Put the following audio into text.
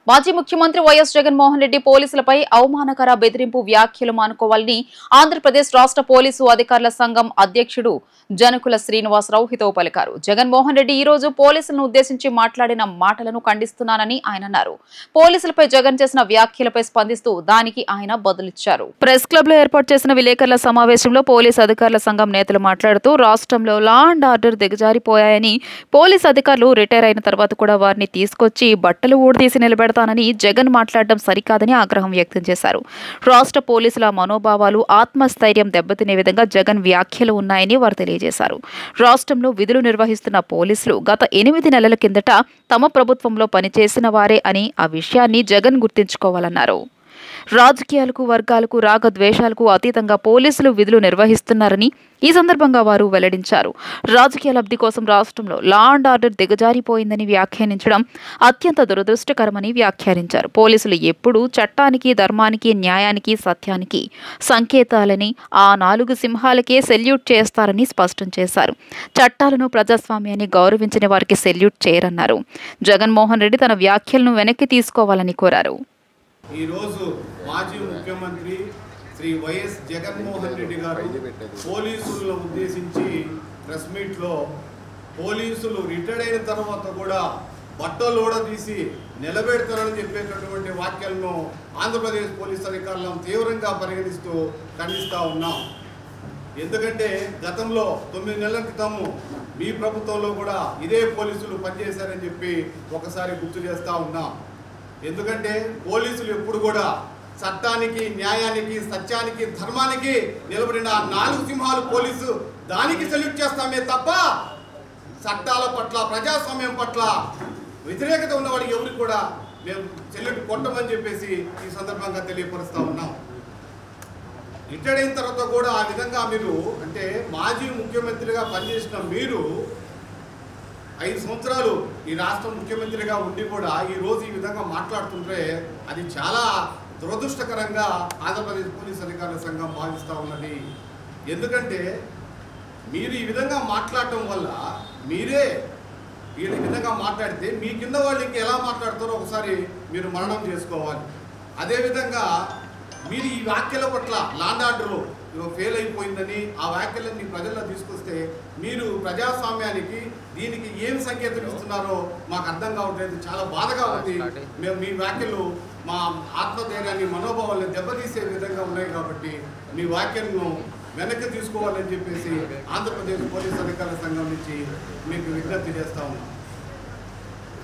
మాజీ ముఖ్యమంత్రి వైఎస్ జగన్మోహన్ రెడ్డి పోలీసులపై అవమానకర బెదిరింపు వ్యాఖ్యలు మానుకోవాలని ఆంధ్రప్రదేశ్ రాష్ట్ర పోలీసు అధికారుల సంఘం అధ్యక్షుడు జనకుల శ్రీనివాసరావు హితవు పలికారు. జగన్మోహన్ రెడ్డి ఈ రోజు పోలీసులను ఉద్దేశించి మాట్లాడిన మాటలను ఖండిస్తున్నానని ఆయన అన్నారు. పోలీసులపై జగన్ చేసిన వ్యాఖ్యలపై స్పందిస్తూ దానికి ఆయన బదులిచ్చారు. ప్రెస్ క్లబ్ లో ఏర్పాటు చేసిన విలేకరుల సమావేశంలో పోలీసు అధికారుల సంఘం నేతలు మాట్లాడుతూ రాష్ట్రంలో లా అండ్ ఆర్డర్ దిగజారిపోయాయని, పోలీసు అధికారులు రిటైర్ అయిన తర్వాత కూడా వారిని తీసుకొచ్చి బట్టలు ఊడదీసి నిలబెడతానని జగన్ మాట్లాడడం సరికాదని ఆగ్రహం వ్యక్తం చేశారు. రాష్ట్ర పోలీసుల మనోభావాలు, ఆత్మస్థైర్యం దెబ్బతినే విధంగా జగన్ వ్యాఖ్యలు ఉన్నాయని వారు తెలియజేశారు. రాష్ట్రంలో విధులు నిర్వహిస్తున్న పోలీసులు గత 8 నెలల కిందట తమ ప్రభుత్వంలో పనిచేసిన వారే అని ఆ విషయాన్ని జగన్ గుర్తుంచుకోవాలన్నారు. రాజకీయాలకు, వర్గాలకు, రాగద్వేషాలకు అతీతంగా పోలీసులు విధులు నిర్వహిస్తున్నారని ఈ సందర్భంగా వారు వెల్లడించారు. రాజకీయ లబ్ధి కోసం రాష్ట్రంలో లా అండ్ ఆర్డర్ దిగజారిపోయిందని వ్యాఖ్యానించడం అత్యంత దురదృష్టకరమని వ్యాఖ్యానించారు. పోలీసులు ఎప్పుడూ చట్టానికి, ధర్మానికి, న్యాయానికి, సత్యానికి సంకేతాలని, ఆ 4 సింహాలకే సెల్యూట్ చేస్తారని స్పష్టం చేశారు. చట్టాలను, ప్రజాస్వామ్యాన్ని గౌరవించని వారికి సెల్యూట్ చేయరన్నారు. జగన్మోహన్ రెడ్డి తన వ్యాఖ్యలను వెనక్కి తీసుకోవాలని కోరారు. ఈరోజు మాజీ ముఖ్యమంత్రి శ్రీ వైఎస్ జగన్మోహన్ రెడ్డి గారు పోలీసులను ఉద్దేశించి ప్రెస్ మీట్లో పోలీసులు రిటైర్డ్ అయిన తర్వాత కూడా బట్టలు ఊడదీసి నిలబెడతారని చెప్పేటటువంటి వాక్యాలను ఆంధ్రప్రదేశ్ పోలీసు అధికారులను తీవ్రంగా పరిగణిస్తూ ఖండిస్తూ ఉన్నాం. ఎందుకంటే గతంలో 9 నెలల క్రితము మీ ప్రభుత్వంలో కూడా ఇదే పోలీసులు పనిచేశారని చెప్పి ఒకసారి గుర్తు చేస్తూ ఉన్నాం. ఎందుకంటే పోలీసులు ఎప్పుడు కూడా చట్టానికి, న్యాయానికి, సత్యానికి, ధర్మానికి నిలబడిన 4 సింహాలు పోలీసు, దానికి సెల్యూట్ చేస్తామే తప్ప చట్టాల పట్ల, ప్రజాస్వామ్యం పట్ల వ్యతిరేకత ఉన్నవాడికి ఎవరికి కూడా మేము సెల్యూట్ కొట్టమని చెప్పేసి ఈ సందర్భంగా తెలియపరుస్తూ ఉన్నాం. రిటైర్డ్ అయిన తర్వాత కూడా ఆ విధంగా మీరు, అంటే మాజీ ముఖ్యమంత్రిగా పనిచేసిన మీరు 5 సంవత్సరాలు ఈ రాష్ట్ర ముఖ్యమంత్రిగా ఉండి కూడా ఈరోజు ఈ విధంగా మాట్లాడుతుంటే అది చాలా దురదృష్టకరంగా ఆంధ్రప్రదేశ్ పోలీస్ అధికారుల సంఘం భావిస్తూ ఉన్నది. ఎందుకంటే మీరు ఈ విధంగా మాట్లాడటం వల్ల, మీరే ఈ విధంగా మాట్లాడితే మీ కింద వాళ్ళు ఇంకా ఎలా మాట్లాడతారో ఒకసారి మీరు మననం చేసుకోవాలి. అదేవిధంగా మీరు ఈ వ్యాఖ్యల పట్ల లా అండ్ ఆర్డర్ ఫెయిల్ అయిపోయిందని ఆ వ్యాఖ్యలన్నీ ప్రజల్లో తీసుకొస్తే మీరు ప్రజాస్వామ్యానికి, దీనికి ఏం సంకేతం ఇస్తున్నారో మాకు అర్థం కావట్లేదు. చాలా బాధగా ఉంది. మేము మీ వ్యాఖ్యలు మా ఆత్మధైర్యాన్ని, మనోభావాలను దెబ్బతీసే విధంగా ఉన్నాయి కాబట్టి మీ వ్యాఖ్యలను వెనక్కి తీసుకోవాలని చెప్పేసి ఆంధ్రప్రదేశ్ పోలీస్ అధికారుల సంఘం నుంచి మీకు విజ్ఞప్తి చేస్తా ఉన్నాం.